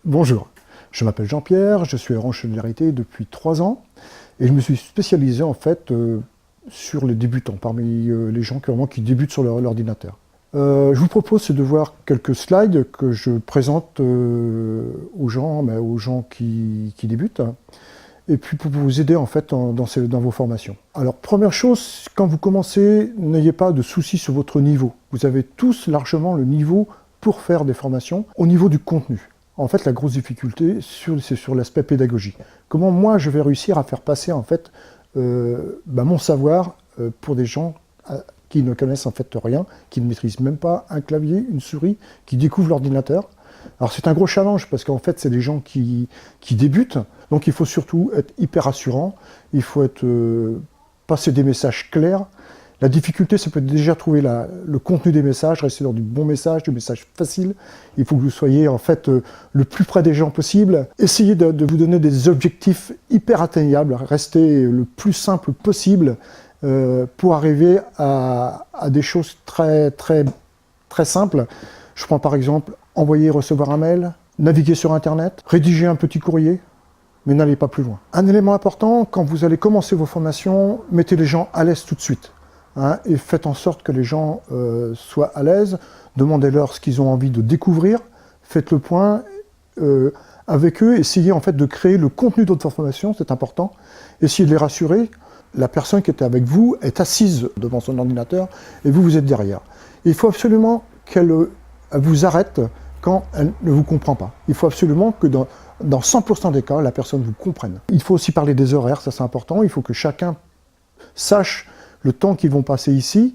Bonjour, je m'appelle Jean-Pierre, je suis en Solidarité depuis 3 ans et je me suis spécialisé en fait sur les débutants, parmi les gens qui débutent sur leur ordinateur. Je vous propose de voir quelques slides que je présente aux gens qui débutent, et puis pour vous aider en fait dans vos formations. Alors première chose, quand vous commencez, n'ayez pas de soucis sur votre niveau. Vous avez tous largement le niveau pour faire des formations au niveau du contenu. En fait, la grosse difficulté, c'est sur l'aspect pédagogique. Comment moi, je vais réussir à faire passer en fait mon savoir pour des gens qui ne connaissent en fait rien, qui ne maîtrisent même pas un clavier, une souris, qui découvrent l'ordinateur. Alors c'est un gros challenge parce qu'en fait, c'est des gens qui débutent, donc il faut surtout être hyper rassurant, il faut passer des messages clairs. La difficulté, ça peut être déjà trouver le contenu des messages, rester dans du bon message, du message facile. Il faut que vous soyez en fait le plus près des gens possible. Essayez de vous donner des objectifs hyper atteignables, restez le plus simple possible pour arriver à des choses très simples. Je prends par exemple envoyer et recevoir un mail, naviguer sur Internet, rédiger un petit courrier, mais n'allez pas plus loin. Un élément important, quand vous allez commencer vos formations, mettez les gens à l'aise tout de suite. Et faites en sorte que les gens soient à l'aise, demandez-leur ce qu'ils ont envie de découvrir, faites le point avec eux, essayez en fait de créer le contenu de votre formation, c'est important, essayez de les rassurer. La personne qui était avec vous est assise devant son ordinateur et vous êtes derrière. Il faut absolument qu'elle vous arrête quand elle ne vous comprend pas. Il faut absolument que dans 100% des cas, la personne vous comprenne. Il faut aussi parler des horaires, ça c'est important, il faut que chacun sache le temps qu'ils vont passer ici,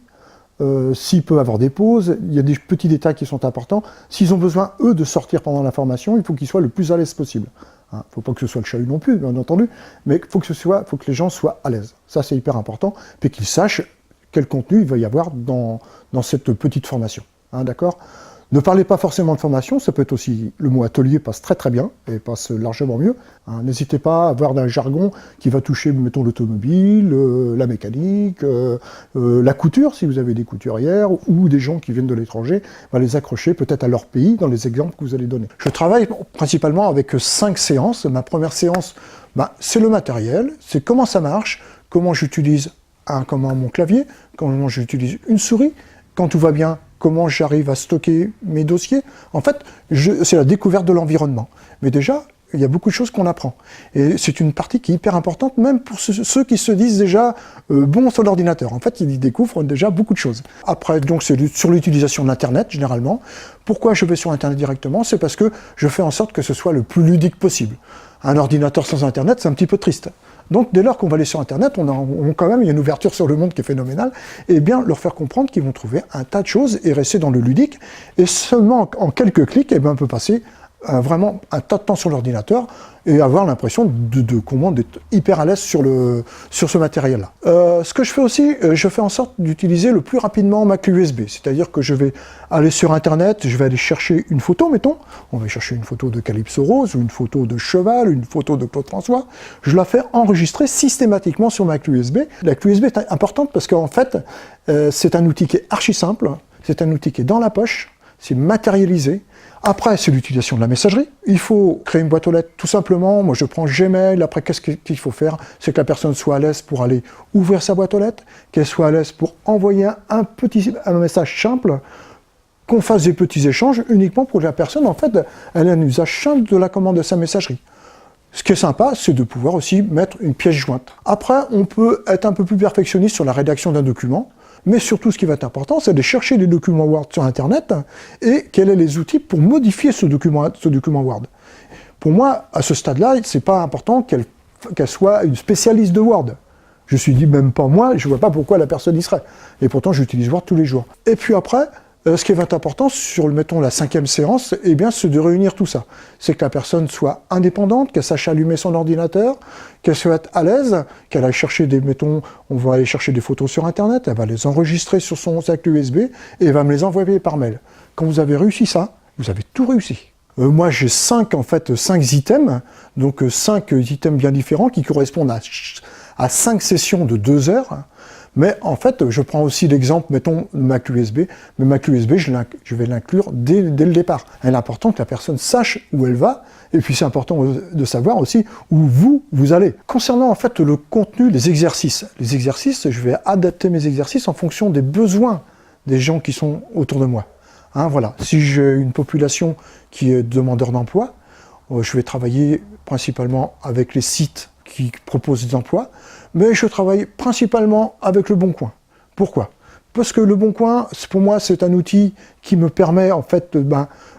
s'il peut avoir des pauses, il y a des petits détails qui sont importants. S'ils ont besoin, eux, de sortir pendant la formation, il faut qu'ils soient le plus à l'aise possible. Il ne faut pas que ce soit le chahut non plus, bien entendu, mais il faut que les gens soient à l'aise. Ça, c'est hyper important, puis qu'ils sachent quel contenu il va y avoir dans cette petite formation. D'accord ? Ne parlez pas forcément de formation, ça peut être aussi, le mot atelier passe très bien, et passe largement mieux. N'hésitez pas à avoir un jargon qui va toucher, mettons, l'automobile, la mécanique, la couture, si vous avez des couturières, ou des gens qui viennent de l'étranger, va les accrocher peut-être à leur pays, dans les exemples que vous allez donner. Je travaille principalement avec 5 séances. Ma première séance, c'est le matériel, c'est comment ça marche, comment j'utilise mon clavier, comment j'utilise une souris, quand tout va bien, comment j'arrive à stocker mes dossiers. En fait, c'est la découverte de l'environnement. Mais déjà, il y a beaucoup de choses qu'on apprend. Et c'est une partie qui est hyper importante, même pour ceux qui se disent déjà bons sur l'ordinateur. En fait, ils découvrent déjà beaucoup de choses. Après, donc, c'est sur l'utilisation de l'Internet, généralement. Pourquoi je vais sur Internet directement ? C'est parce que je fais en sorte que ce soit le plus ludique possible. Un ordinateur sans Internet, c'est un petit peu triste. Donc, dès lors qu'on va aller sur Internet, il y a une ouverture sur le monde qui est phénoménale, et bien leur faire comprendre qu'ils vont trouver un tas de choses et rester dans le ludique. Et seulement en quelques clics, on peut passer vraiment un tas de temps sur l'ordinateur et avoir l'impression d'être hyper à l'aise sur ce matériel-là. Ce que je fais aussi, je fais en sorte d'utiliser le plus rapidement ma clé USB, c'est-à-dire que je vais aller sur Internet, je vais aller chercher une photo, mettons, on va chercher une photo de Calypso Rose, ou une photo de Cheval, une photo de Claude François, je la fais enregistrer systématiquement sur ma clé USB. La clé USB est importante parce qu'en fait, c'est un outil qui est archi simple, c'est un outil qui est dans la poche, c'est matérialisé. Après, c'est l'utilisation de la messagerie. Il faut créer une boîte aux lettres, tout simplement. Moi, je prends Gmail. Après, qu'est-ce qu'il faut faire ? C'est que la personne soit à l'aise pour aller ouvrir sa boîte aux lettres, qu'elle soit à l'aise pour envoyer un message simple, qu'on fasse des petits échanges uniquement pour que la personne, en fait, elle ait un usage simple de la commande de sa messagerie. Ce qui est sympa, c'est de pouvoir aussi mettre une pièce jointe. Après, on peut être un peu plus perfectionniste sur la rédaction d'un document. Mais surtout, ce qui va être important, c'est de chercher des documents Word sur Internet et quels sont les outils pour modifier ce document Word. Pour moi, à ce stade-là, c'est pas important qu'elle soit une spécialiste de Word. Je me suis dit, même pas moi, je vois pas pourquoi la personne y serait. Et pourtant, j'utilise Word tous les jours. Et puis après, ce qui va être important sur, mettons, la 5e séance, c'est de réunir tout ça. C'est que la personne soit indépendante, qu'elle sache allumer son ordinateur, qu'elle soit à l'aise, qu'elle aille chercher on va aller chercher des photos sur Internet, elle va les enregistrer sur son sac USB et elle va me les envoyer par mail. Quand vous avez réussi ça, vous avez tout réussi. Moi, j'ai 5 items, donc 5 items bien différents qui correspondent à 5 sessions de 2 heures. Mais en fait, je prends aussi l'exemple, mettons, ma clé USB, mais ma clé USB, je vais l'inclure dès le départ. Il est important que la personne sache où elle va, et puis c'est important de savoir aussi où vous allez. Concernant en fait le contenu, les exercices, je vais adapter mes exercices en fonction des besoins des gens qui sont autour de moi. Hein, voilà. Si j'ai une population qui est demandeur d'emploi, je vais travailler principalement avec les sites qui proposent des emplois, mais je travaille principalement avec Le Bon Coin. Pourquoi? Parce que Le Bon Coin, pour moi, c'est un outil qui me permet en fait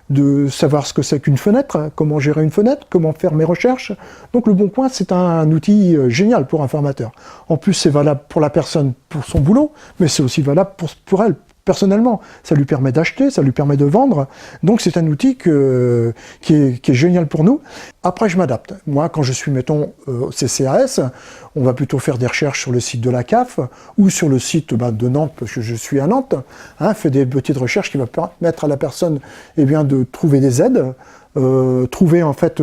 de savoir ce que c'est qu'une fenêtre, comment gérer une fenêtre, comment faire mes recherches. Donc Le Bon Coin, c'est un outil génial pour un formateur. En plus, c'est valable pour la personne, pour son boulot, mais c'est aussi valable pour elle, personnellement. Ça lui permet d'acheter, ça lui permet de vendre. Donc c'est un outil qui est génial pour nous. Après, je m'adapte. Moi, quand je suis, mettons, au CCAS, on va plutôt faire des recherches sur le site de la CAF ou sur le site de Nantes, parce que je suis à Nantes. Fait des petites recherches qui vont permettre à la personne de trouver des aides, trouver en fait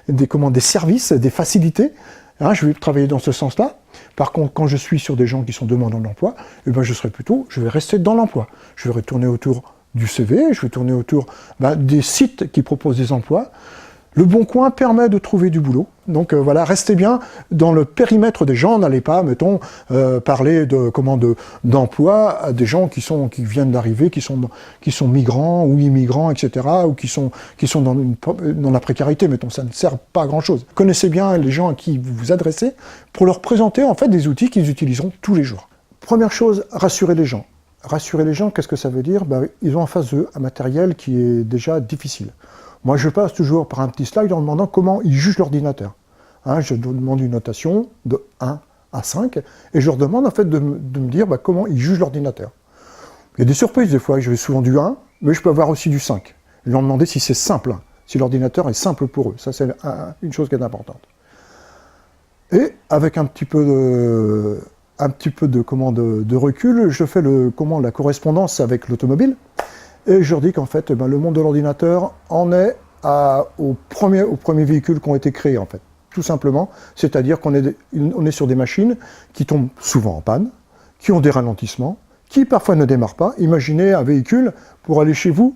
des services, des facilités. Je vais travailler dans ce sens-là. Par contre, quand je suis sur des gens qui sont demandeurs d'emploi, je vais rester dans l'emploi. Je vais tourner autour du CV, je vais tourner autour des sites qui proposent des emplois. Le Bon Coin permet de trouver du boulot. Donc voilà, restez bien dans le périmètre des gens. N'allez pas, mettons, parler d'emploi à des gens qui viennent d'arriver, qui sont migrants ou immigrants, etc., ou qui sont dans la précarité. Mettons, ça ne sert pas à grand-chose. Connaissez bien les gens à qui vous vous adressez pour leur présenter en fait des outils qu'ils utiliseront tous les jours. Première chose, rassurer les gens. Rassurer les gens, qu'est-ce que ça veut dire? Ils ont en face d'eux un matériel qui est déjà difficile. Moi, je passe toujours par un petit slide en demandant comment ils jugent l'ordinateur. Je demande une notation de 1 à 5, et je leur demande en fait de me dire comment ils jugent l'ordinateur. Il y a des surprises des fois, je vais souvent du 1, mais je peux avoir aussi du 5. Je leur demander si c'est simple, si l'ordinateur est simple pour eux. Ça, c'est une chose qui est importante. Et avec un petit peu de recul, je fais la correspondance avec l'automobile. Et je leur dis qu'en fait, le monde de l'ordinateur en est aux premiers véhicules qui ont été créés, en fait. Tout simplement. C'est-à-dire qu'on est sur des machines qui tombent souvent en panne, qui ont des ralentissements, qui parfois ne démarrent pas. Imaginez un véhicule pour aller chez vous,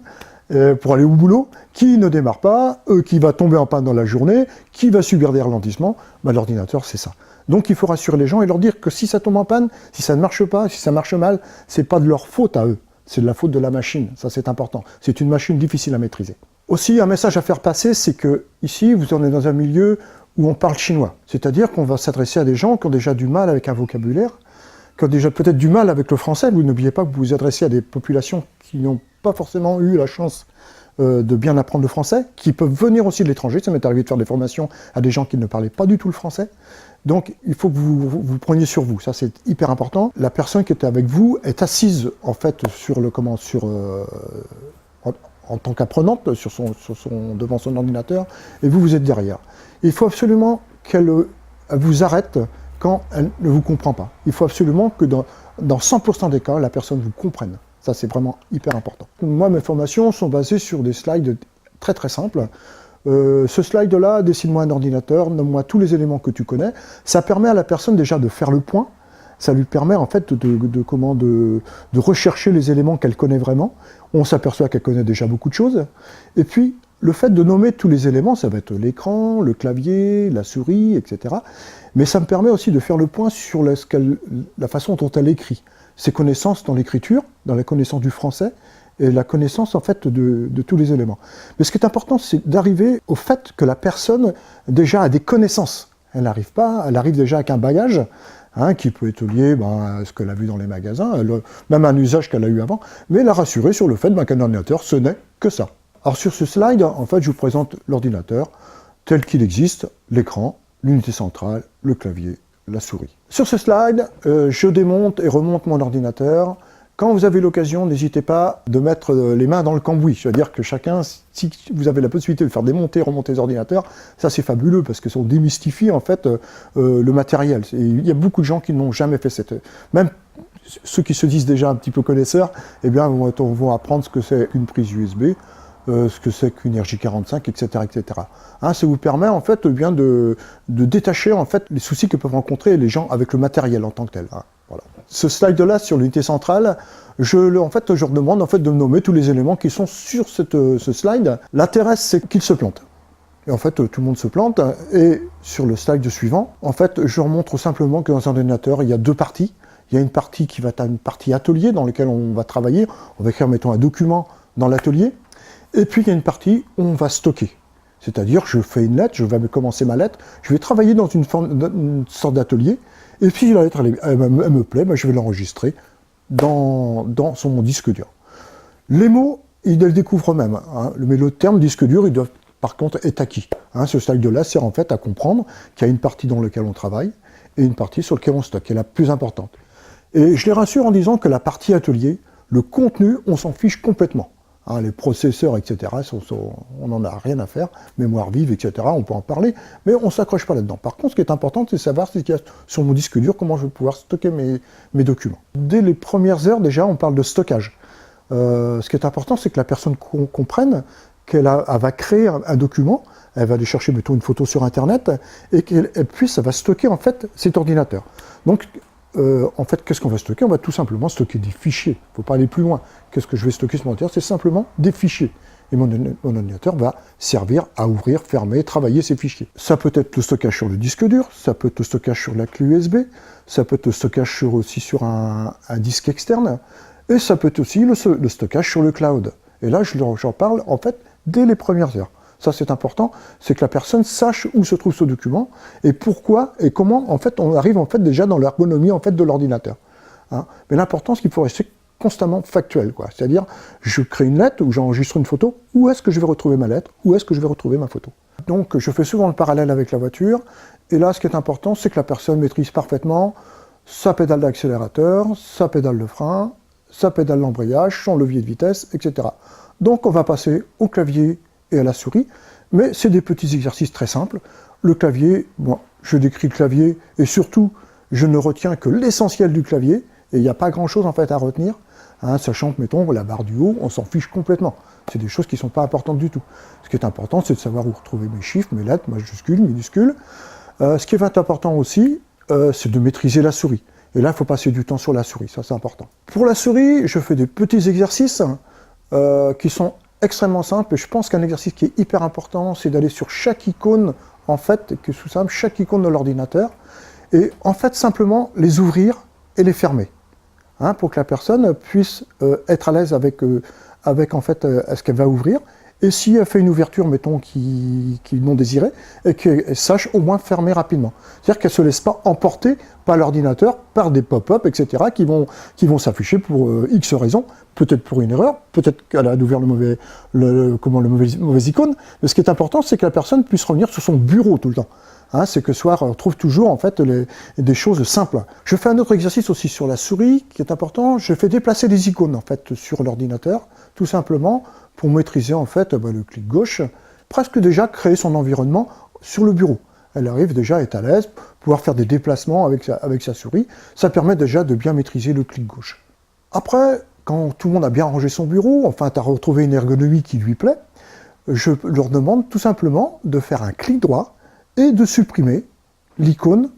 pour aller au boulot, qui ne démarre pas, qui va tomber en panne dans la journée, qui va subir des ralentissements. L'ordinateur, c'est ça. Donc il faut rassurer les gens et leur dire que si ça tombe en panne, si ça ne marche pas, si ça marche mal, c'est pas de leur faute à eux. C'est de la faute de la machine, ça c'est important. C'est une machine difficile à maîtriser. Aussi, un message à faire passer, c'est que ici, vous en êtes dans un milieu où on parle chinois. C'est-à-dire qu'on va s'adresser à des gens qui ont déjà du mal avec un vocabulaire, qui ont déjà peut-être du mal avec le français. Vous n'oubliez pas que vous vous adressez à des populations qui n'ont pas forcément eu la chance de bien apprendre le français, qui peuvent venir aussi de l'étranger. Ça m'est arrivé de faire des formations à des gens qui ne parlaient pas du tout le français. Donc il faut que vous preniez sur vous, ça c'est hyper important. La personne qui est avec vous est assise en fait en tant qu'apprenante devant son ordinateur, et vous êtes derrière. Il faut absolument qu'elle vous arrête quand elle ne vous comprend pas. Il faut absolument que dans 100% des cas, la personne vous comprenne. Ça c'est vraiment hyper important. Moi, mes formations sont basées sur des slides très très simples. Ce slide-là, dessine-moi un ordinateur, nomme-moi tous les éléments que tu connais. Ça permet à la personne déjà de faire le point. Ça lui permet en fait de rechercher les éléments qu'elle connaît vraiment. On s'aperçoit qu'elle connaît déjà beaucoup de choses. Et puis, le fait de nommer tous les éléments, ça va être l'écran, le clavier, la souris, etc. Mais ça me permet aussi de faire le point sur la façon dont elle écrit. Ses connaissances dans l'écriture, dans la connaissance du français, et la connaissance en fait de tous les éléments. Mais ce qui est important, c'est d'arriver au fait que la personne déjà a des connaissances. Elle arrive déjà avec un bagage qui peut être lié à ce qu'elle a vu dans les magasins, même un usage qu'elle a eu avant, mais la rassurer sur le fait qu'un ordinateur, ce n'est que ça. Alors sur ce slide, en fait, je vous présente l'ordinateur tel qu'il existe, l'écran, l'unité centrale, le clavier, la souris. Sur ce slide, je démonte et remonte mon ordinateur. Quand vous avez l'occasion, n'hésitez pas de mettre les mains dans le cambouis. C'est-à-dire que chacun, si vous avez la possibilité de faire démonter et remonter les ordinateurs, ça c'est fabuleux parce que ça démystifie en fait le matériel. Et il y a beaucoup de gens qui n'ont jamais fait même ceux qui se disent déjà un petit peu connaisseurs, vont apprendre ce que c'est qu'une prise USB, ce que c'est qu'une RJ45, etc., etc. Ça vous permet en fait de détacher en fait les soucis que peuvent rencontrer les gens avec le matériel en tant que tel. Voilà. Ce slide-là sur l'unité centrale, en fait, je leur demande en fait, de me nommer tous les éléments qui sont sur ce slide. L'intérêt, c'est qu'ils se plantent. Et en fait, tout le monde se plante. Et sur le slide suivant, en fait, je leur montre simplement que dans un ordinateur, il y a deux parties. Il y a une partie qui va être une partie atelier dans laquelle on va travailler. On va écrire, mettons, un document dans l'atelier. Et puis, il y a une partie où on va stocker. C'est-à-dire, je fais une lettre, je vais commencer ma lettre, je vais travailler dans une sorte d'atelier. Et puis, la lettre, elle me plaît, ben, je vais l'enregistrer sur mon disque dur. Les mots, ils le découvrent eux-mêmes. Hein, mais le terme disque dur, ils doivent par contre être acquis. Hein, ce slide-là sert en fait à comprendre qu'il y a une partie dans laquelle on travaille et une partie sur laquelle on stocke, qui est la plus importante. Et je les rassure en disant que la partie atelier, le contenu, on s'en fiche complètement. Hein, les processeurs, etc., on n'en a rien à faire, mémoire vive, etc., on peut en parler, mais on ne s'accroche pas là-dedans. Par contre, ce qui est important, c'est de savoir ce qu'il y a sur mon disque dur, comment je vais pouvoir stocker mes documents. Dès les premières heures, déjà, on parle de stockage. Ce qui est important, c'est que la personne comprenne qu'elle va créer un document, elle va aller chercher, mettons, une photo sur Internet, et qu'elle va stocker, en fait, cet ordinateur. Donc, en fait, qu'est-ce qu'on va stocker? On va tout simplement stocker des fichiers. Il ne faut pas aller plus loin. Qu'est-ce que je vais stocker sur mon ordinateur? C'est simplement des fichiers. Et mon ordinateur va servir à ouvrir, fermer, travailler ces fichiers. Ça peut être le stockage sur le disque dur, ça peut être le stockage sur la clé USB, ça peut être le stockage aussi sur un disque externe, et ça peut être aussi le stockage sur le cloud. Et là, j'en parle, en fait, dès les premières heures. Ça, c'est important, c'est que la personne sache où se trouve ce document, et pourquoi, et comment, en fait, on arrive, en fait, déjà dans l'ergonomie, en fait, de l'ordinateur. Hein. Mais l'important, c'est qu'il faut rester constamment factuel, quoi. C'est-à-dire, je crée une lettre, ou j'enregistre une photo, où est-ce que je vais retrouver ma lettre, où est-ce que je vais retrouver ma photo. Donc, je fais souvent le parallèle avec la voiture, et là, ce qui est important, c'est que la personne maîtrise parfaitement sa pédale d'accélérateur, sa pédale de frein, sa pédale d'embrayage, son levier de vitesse, etc. Donc, on va passer au clavier et à la souris, mais c'est des petits exercices très simples. Le clavier, bon, je décris le clavier, et surtout, je ne retiens que l'essentiel du clavier, et il n'y a pas grand-chose en fait à retenir, hein, sachant que, mettons, la barre du haut, on s'en fiche complètement. C'est des choses qui ne sont pas importantes du tout. Ce qui est important, c'est de savoir où retrouver mes chiffres, mes lettres, majuscules, minuscules. Ce qui est important aussi, c'est de maîtriser la souris. Et là, il faut passer du temps sur la souris, ça c'est important. Pour la souris, je fais des petits exercices qui sont extrêmement simple, et je pense qu'un exercice qui est hyper important, c'est d'aller sur chaque icône, en fait, qui est sous simple, chaque icône de l'ordinateur, et en fait, simplement les ouvrir et les fermer, hein, pour que la personne puisse être à l'aise avec en fait, ce qu'elle va ouvrir, et si elle fait une ouverture, mettons, qui est non désirée, et qu'elle sache au moins fermer rapidement. C'est-à-dire qu'elle ne se laisse pas emporter par l'ordinateur, par des pop-up, etc., qui vont s'afficher pour X raisons, peut-être pour une erreur, peut-être qu'elle a ouvert mauvaise icône, mais ce qui est important, c'est que la personne puisse revenir sur son bureau tout le temps. Hein, c'est que soir, on trouve toujours en fait des choses simples. Je fais un autre exercice aussi sur la souris, qui est important, je fais déplacer des icônes en fait sur l'ordinateur, tout simplement pour maîtriser en fait le clic gauche, presque déjà créer son environnement sur le bureau. Elle arrive déjà à être à l'aise, pouvoir faire des déplacements avec sa souris, ça permet déjà de bien maîtriser le clic gauche. Après, quand tout le monde a bien rangé son bureau, enfin tu as retrouvé une ergonomie qui lui plaît, je leur demande tout simplement de faire un clic droit et de supprimer l'icône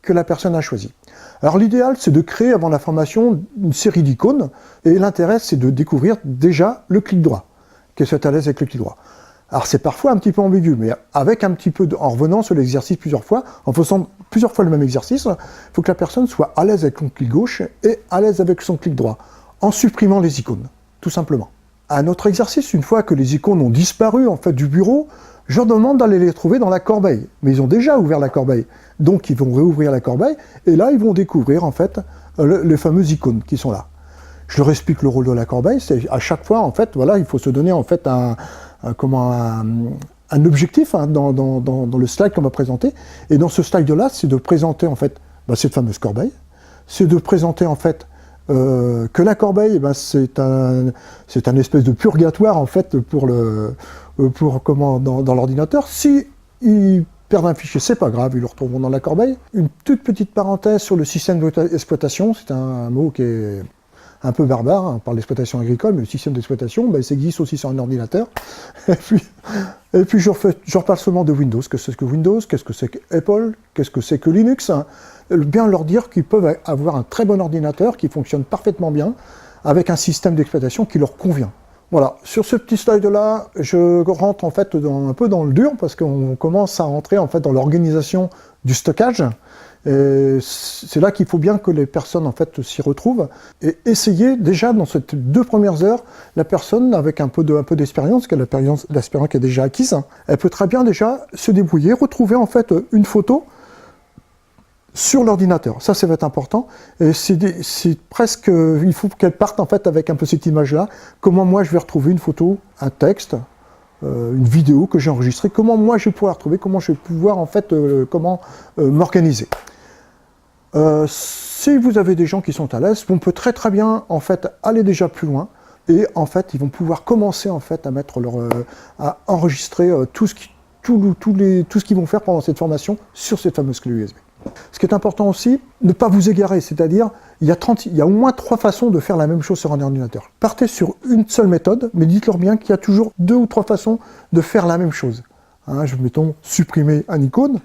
que la personne a choisie. Alors l'idéal, c'est de créer avant la formation une série d'icônes, et l'intérêt, c'est de découvrir déjà le clic droit, qu'elle soit à l'aise avec le clic droit. Alors c'est parfois un petit peu ambigu, mais avec un petit peu en revenant sur l'exercice plusieurs fois, en faisant plusieurs fois le même exercice, il faut que la personne soit à l'aise avec son clic gauche et à l'aise avec son clic droit, en supprimant les icônes, tout simplement. Un autre exercice, une fois que les icônes ont disparu en fait du bureau, je leur demande d'aller les trouver dans la corbeille. Mais ils ont déjà ouvert la corbeille. Donc ils vont réouvrir la corbeille, et là ils vont découvrir en fait les fameuses icônes qui sont là. Je leur explique le rôle de la corbeille, c'est à chaque fois en fait, voilà, il faut se donner en fait un objectif hein, dans le slide qu'on va présenter. Et dans ce slide-là, c'est de présenter en fait cette fameuse corbeille, c'est de présenter en fait que la corbeille, c'est un espèce de purgatoire en fait pour dans l'ordinateur. Si ils perdent un fichier, c'est pas grave, ils le retrouveront dans la corbeille. Une toute petite parenthèse sur le système d'exploitation, c'est un mot qui est un peu barbare, hein, par l'exploitation agricole, mais le système d'exploitation, ben, ça existe aussi sur un ordinateur. Et puis je reparle seulement de Windows. Qu'est-ce que c'est que Windows? Qu'est-ce que c'est que Apple? Qu'est-ce que c'est que Linux, hein? Bien leur dire qu'ils peuvent avoir un très bon ordinateur qui fonctionne parfaitement bien, avec un système d'exploitation qui leur convient. Voilà, sur ce petit slide-là, je rentre en fait un peu dans le dur, parce qu'on commence à rentrer en fait dans l'organisation du stockage. Et c'est là qu'il faut bien que les personnes en fait s'y retrouvent et essayer déjà dans ces 2 premières heures, la personne avec un peu d'expérience, l'expérience qui est déjà acquise, elle peut très bien déjà se débrouiller, retrouver en fait une photo sur l'ordinateur. Ça va être important. Et c'est presque, il faut qu'elle parte en fait avec un peu cette image-là. Comment moi je vais retrouver une photo, un texte, une vidéo que j'ai enregistrée. Comment moi je vais pouvoir la retrouver. Comment je vais pouvoir en fait, m'organiser. Si vous avez des gens qui sont à l'aise, on peut très très bien en fait aller déjà plus loin. Et en fait, ils vont pouvoir commencer en fait à mettre à enregistrer tout ce qu'ils vont faire pendant cette formation sur cette fameuse clé USB. Ce qui est important aussi, ne pas vous égarer, c'est-à-dire il y a au moins 3 façons de faire la même chose sur un ordinateur. Partez sur une seule méthode, mais dites-leur bien qu'il y a toujours 2 ou 3 façons de faire la même chose. Hein, mettons, supprimer un icône,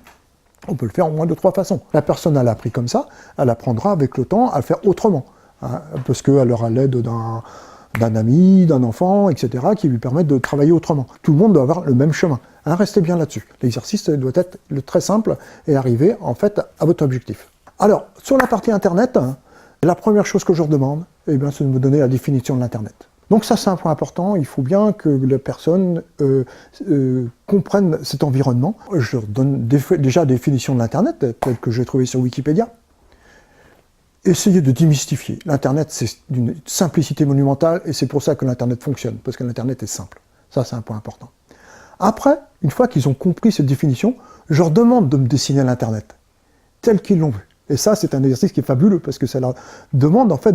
on peut le faire en moins de 3 façons. La personne, elle a appris comme ça, elle apprendra avec le temps à le faire autrement, hein, parce qu'elle aura l'aide d'un ami, d'un enfant, etc., qui lui permettent de travailler autrement. Tout le monde doit avoir le même chemin. Hein, restez bien là-dessus. L'exercice doit être très simple et arriver en fait à votre objectif. Alors, sur la partie Internet, la première chose que je leur demande, c'est de me donner la définition de l'Internet. Donc ça, c'est un point important. Il faut bien que la personne comprenne cet environnement. Je leur donne déjà la définition de l'Internet, telle que j'ai trouvée sur Wikipédia. Essayez de démystifier. L'Internet, c'est d'une simplicité monumentale, et c'est pour ça que l'Internet fonctionne, parce que l'Internet est simple. Ça, c'est un point important. Après, une fois qu'ils ont compris cette définition, je leur demande de me dessiner l'Internet, tel qu'ils l'ont vu. Et ça, c'est un exercice qui est fabuleux, parce que ça leur demande, en fait,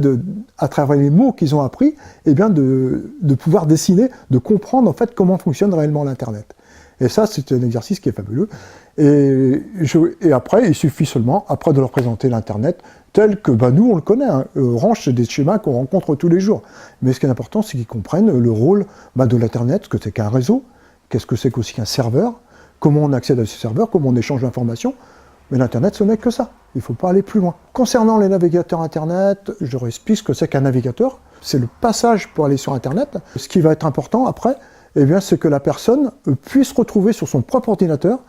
à travers les mots qu'ils ont appris, de pouvoir dessiner, de comprendre, en fait, comment fonctionne réellement l'Internet. Et ça, c'est un exercice qui est fabuleux. Et après, il suffit seulement, après, de leur présenter l'Internet tel que nous, on le connaît. Hein. Orange, c'est des schémas qu'on rencontre tous les jours. Mais ce qui est important, c'est qu'ils comprennent le rôle de l'Internet, ce que c'est qu'un réseau, qu'est-ce que c'est qu'aussi qu'un serveur, comment on accède à ce serveur, comment on échange l'information. Mais l'Internet, ce n'est que ça. Il ne faut pas aller plus loin. Concernant les navigateurs Internet, je explique ce que c'est qu'un navigateur. C'est le passage pour aller sur Internet. Ce qui va être important après, c'est que la personne puisse retrouver sur son propre ordinateur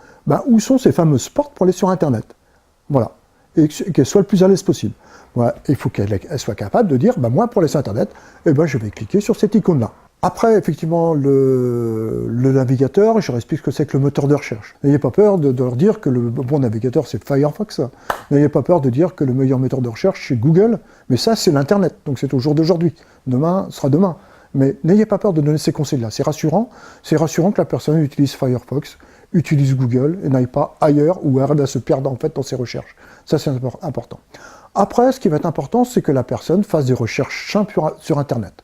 où sont ces fameuses portes pour aller sur Internet. Voilà. Et qu'elle soit le plus à l'aise possible. Voilà. Il faut qu'elle soit capable de dire, moi, pour aller sur Internet, je vais cliquer sur cette icône-là. Après, effectivement, le navigateur, je leur explique ce que c'est que le moteur de recherche. N'ayez pas peur de leur dire que le bon navigateur, c'est Firefox. N'ayez pas peur de dire que le meilleur moteur de recherche, c'est Google. Mais ça, c'est l'Internet. Donc c'est au jour d'aujourd'hui. Demain sera demain. Mais n'ayez pas peur de donner ces conseils-là. C'est rassurant. C'est rassurant que la personne utilise Firefox, utilise Google, et n'aille pas ailleurs où elle va se perdre en fait dans ses recherches. Ça, c'est important. Après, ce qui va être important, c'est que la personne fasse des recherches simples sur Internet.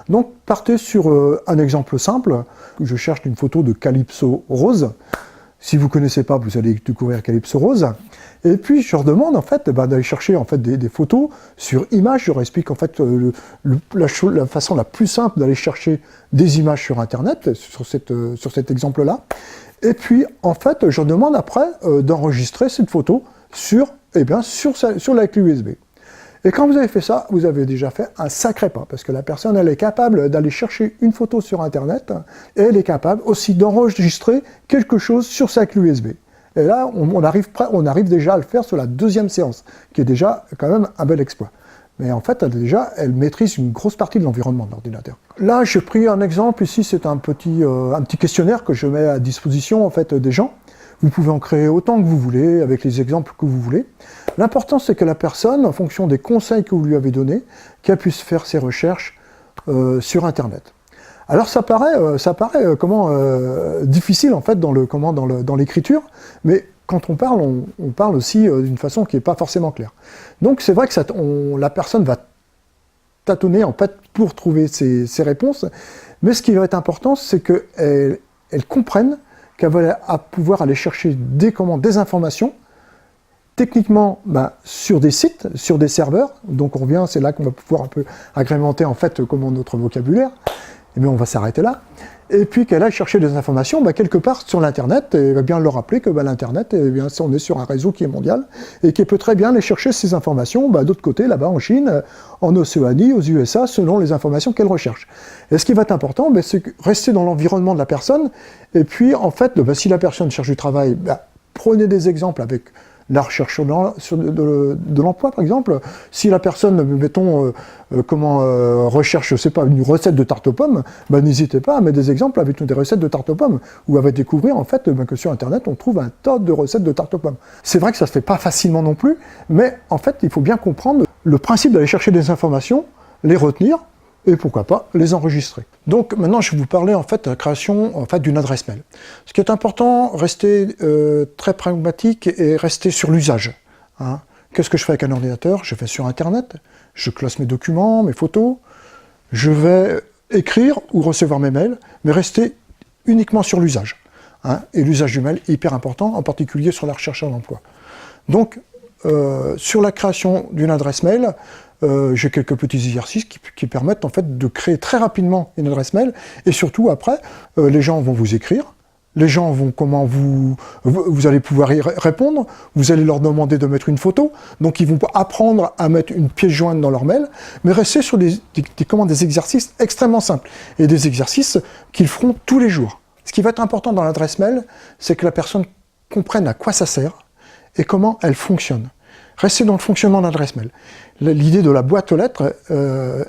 Donc, partez sur un exemple simple. Je cherche une photo de Calypso Rose. Si vous ne connaissez pas, vous allez découvrir Calypso Rose. Et puis, je leur demande en fait d'aller chercher en fait des photos sur images. Je leur explique en fait la façon la plus simple d'aller chercher des images sur Internet, sur cet exemple-là. Et puis, en fait, je leur demande après d'enregistrer cette photo sur la clé USB. Et quand vous avez fait ça, vous avez déjà fait un sacré pas, parce que la personne, elle est capable d'aller chercher une photo sur Internet, et elle est capable aussi d'enregistrer quelque chose sur sa clé USB. Et là, on arrive déjà à le faire sur la 2e séance, qui est déjà quand même un bel exploit. Mais en fait, elle maîtrise une grosse partie de l'environnement de l'ordinateur. Là, j'ai pris un exemple, ici, c'est un petit questionnaire que je mets à disposition en fait, des gens. Vous pouvez en créer autant que vous voulez, avec les exemples que vous voulez. L'important, c'est que la personne, en fonction des conseils que vous lui avez donnés, qu'elle puisse faire ses recherches sur Internet. Alors ça paraît difficile en fait dans l'écriture, mais quand on parle aussi d'une façon qui n'est pas forcément claire. Donc c'est vrai que la personne va tâtonner en fait pour trouver ses réponses, mais ce qui va être important, c'est qu'elle comprenne qu'elle va pouvoir aller chercher des informations techniquement sur des sites, sur des serveurs. Donc on revient, c'est là qu'on va pouvoir un peu agrémenter en fait comment notre vocabulaire. Et bien on va s'arrêter là. Et puis qu'elle aille chercher des informations quelque part sur l'Internet, et va bien leur rappeler que l'Internet, on est sur un réseau qui est mondial, et qui peut très bien aller chercher ces informations d'autre côté, là-bas en Chine, en Océanie, aux USA, selon les informations qu'elle recherche. Et ce qui va être important, c'est rester dans l'environnement de la personne, et puis en fait, si la personne cherche du travail, prenez des exemples avec la recherche de l'emploi, par exemple. Si la personne, mettons, recherche, je sais pas, une recette de tarte aux pommes, n'hésitez pas à mettre des exemples avec des recettes de tarte aux pommes, ou à découvrir en fait que sur Internet, on trouve un tas de recettes de tarte aux pommes. C'est vrai que ça se fait pas facilement non plus, mais en fait, il faut bien comprendre le principe d'aller chercher des informations, les retenir, et pourquoi pas les enregistrer. Donc maintenant je vais vous parler en fait de la création d'une adresse mail. Ce qui est important, rester très pragmatique et rester sur l'usage. Qu'est-ce que je fais avec un ordinateur? Je vais sur Internet, je classe mes documents, mes photos, je vais écrire ou recevoir mes mails, mais rester uniquement sur l'usage. Et l'usage du mail est hyper important, en particulier sur la recherche d'emploi. Donc sur la création d'une adresse mail, j'ai quelques petits exercices qui permettent en fait de créer très rapidement une adresse mail, et surtout après, les gens vont vous écrire, les gens vont vous allez pouvoir y répondre, vous allez leur demander de mettre une photo, donc ils vont apprendre à mettre une pièce jointe dans leur mail, mais rester sur des exercices extrêmement simples, et des exercices qu'ils feront tous les jours. Ce qui va être important dans l'adresse mail, c'est que la personne comprenne à quoi ça sert, et comment elle fonctionne. Restez dans le fonctionnement de l'adresse mail. L'idée de la boîte aux lettres,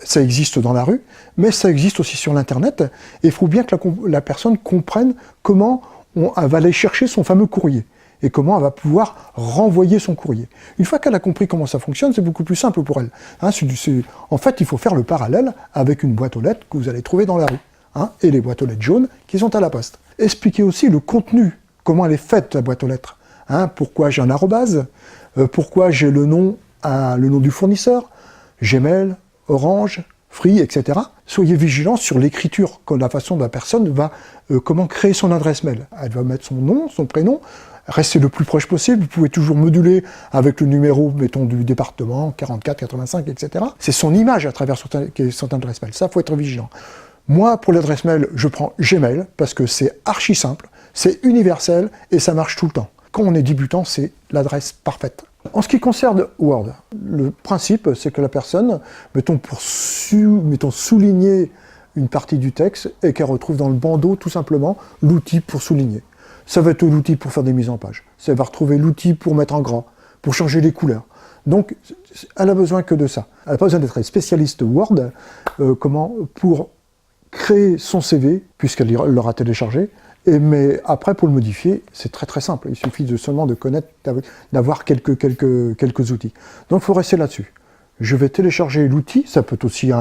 ça existe dans la rue, mais ça existe aussi sur l'Internet, et il faut bien que la personne comprenne comment elle va aller chercher son fameux courrier, et comment elle va pouvoir renvoyer son courrier. Une fois qu'elle a compris comment ça fonctionne, c'est beaucoup plus simple pour elle. En fait, il faut faire le parallèle avec une boîte aux lettres que vous allez trouver dans la rue, et les boîtes aux lettres jaunes qui sont à la poste. Expliquez aussi le contenu, comment elle est faite, la boîte aux lettres. Pourquoi j'ai un arrobase, pourquoi j'ai le nom du fournisseur, Gmail, Orange, Free, etc. Soyez vigilants sur l'écriture, la façon dont la personne va comment créer son adresse mail. Elle va mettre son nom, son prénom, restez le plus proche possible, vous pouvez toujours moduler avec le numéro, mettons, du département, 44, 85, etc. C'est son image à travers son adresse mail, ça, il faut être vigilant. Moi, pour l'adresse mail, je prends Gmail, parce que c'est archi simple, c'est universel, et ça marche tout le temps. Quand on est débutant, c'est l'adresse parfaite. En ce qui concerne Word, le principe, c'est que la personne, mettons souligner une partie du texte et qu'elle retrouve dans le bandeau, tout simplement, l'outil pour souligner. Ça va être l'outil pour faire des mises en page. Ça va retrouver l'outil pour mettre en gras, pour changer les couleurs. Donc, elle a besoin que de ça. Elle n'a pas besoin d'être spécialiste Word, pour créer son CV, puisqu'elle l'aura téléchargé. Mais après, pour le modifier, c'est très très simple. Il suffit seulement de connaître, d'avoir quelques outils. Donc il faut rester là-dessus. Je vais télécharger l'outil, ça peut être aussi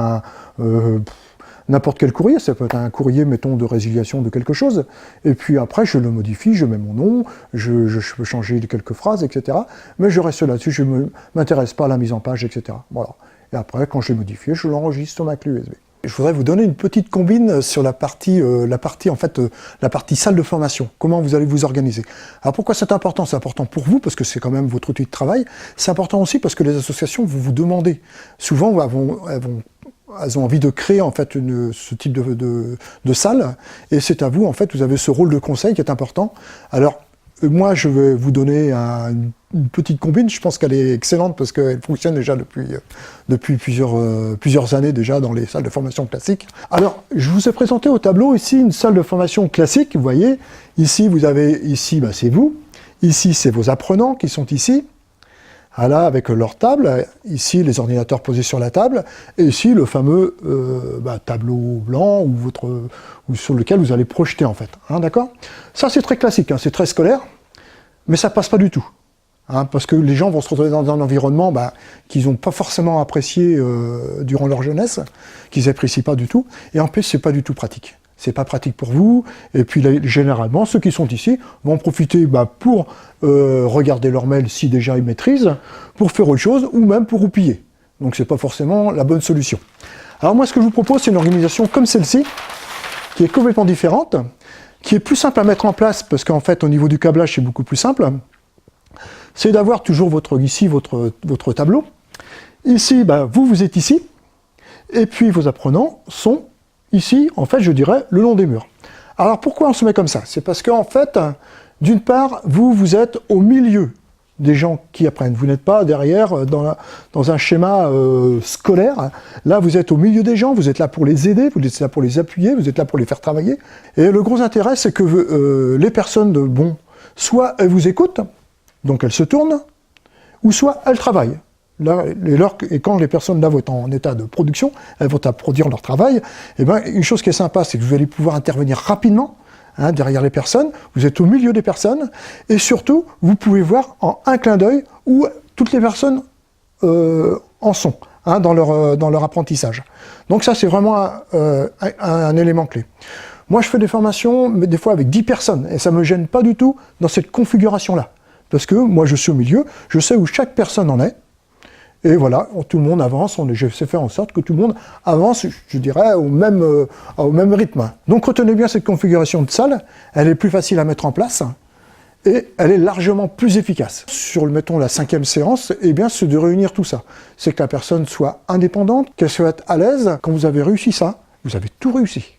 n'importe quel courrier, ça peut être un courrier, mettons, de résiliation de quelque chose, et puis après je le modifie, je mets mon nom, je peux changer quelques phrases, etc. Mais je reste là-dessus, je ne m'intéresse pas à la mise en page, etc. Voilà. Et après, quand je l'ai modifié, je l'enregistre sur ma clé USB. Je voudrais vous donner une petite combine sur la partie salle de formation. Comment vous allez vous organiser. Alors pourquoi c'est important? C'est important pour vous, parce que c'est quand même votre outil de travail. C'est important aussi parce que les associations vous demandez. Souvent, elles ont envie de créer en fait ce type de salle, et c'est à vous, en fait, vous avez ce rôle de conseil qui est important. Alors, moi, je vais vous donner une petite combine, je pense qu'elle est excellente parce qu'elle fonctionne déjà depuis plusieurs années déjà dans les salles de formation classiques. Alors, je vous ai présenté au tableau ici une salle de formation classique, vous voyez, ici vous avez, c'est vous, ici c'est vos apprenants qui sont ici, là avec leur table, ici les ordinateurs posés sur la table, et ici le fameux tableau blanc ou sur lequel vous allez projeter en fait, d'accord? Ça c'est très classique, c'est très scolaire, mais ça passe pas du tout. Parce que les gens vont se retrouver dans un environnement qu'ils n'ont pas forcément apprécié durant leur jeunesse, qu'ils n'apprécient pas du tout, et en plus c'est pas du tout pratique. C'est pas pratique pour vous, et puis généralement ceux qui sont ici vont en profiter pour regarder leur mail si déjà ils maîtrisent, pour faire autre chose, ou même pour roupiller. Donc c'est pas forcément la bonne solution. Alors moi ce que je vous propose, c'est une organisation comme celle-ci, qui est complètement différente, qui est plus simple à mettre en place, parce qu'en fait au niveau du câblage c'est beaucoup plus simple. c'est d'avoir toujours ici votre tableau. Ici, vous êtes ici, et puis vos apprenants sont ici, en fait, je dirais, le long des murs. Alors pourquoi on se met comme ça? C'est parce qu'en fait, d'une part, vous êtes au milieu des gens qui apprennent. Vous n'êtes pas derrière dans un schéma scolaire. Là, vous êtes au milieu des gens, vous êtes là pour les aider, vous êtes là pour les appuyer, vous êtes là pour les faire travailler. Et le gros intérêt, c'est que les personnes, soit elles vous écoutent, donc elles se tournent, ou soit elles travaillent. Là, et quand les personnes là vont être en état de production, elles vont produire leur travail, et une chose qui est sympa, c'est que vous allez pouvoir intervenir rapidement, derrière les personnes, vous êtes au milieu des personnes, et surtout, vous pouvez voir en un clin d'œil où toutes les personnes en sont, dans leur apprentissage. Donc ça, c'est vraiment un élément clé. Moi, je fais des formations, mais des fois avec 10 personnes, et ça ne me gêne pas du tout dans cette configuration-là. Parce que moi, je suis au milieu, je sais où chaque personne en est, et voilà, tout le monde avance, je sais faire en sorte que tout le monde avance, je dirais, au même rythme. Donc retenez bien cette configuration de salle, elle est plus facile à mettre en place, et elle est largement plus efficace. Sur, mettons, la 5e séance, c'est de réunir tout ça. C'est que la personne soit indépendante, qu'elle soit à l'aise. Quand vous avez réussi ça, vous avez tout réussi.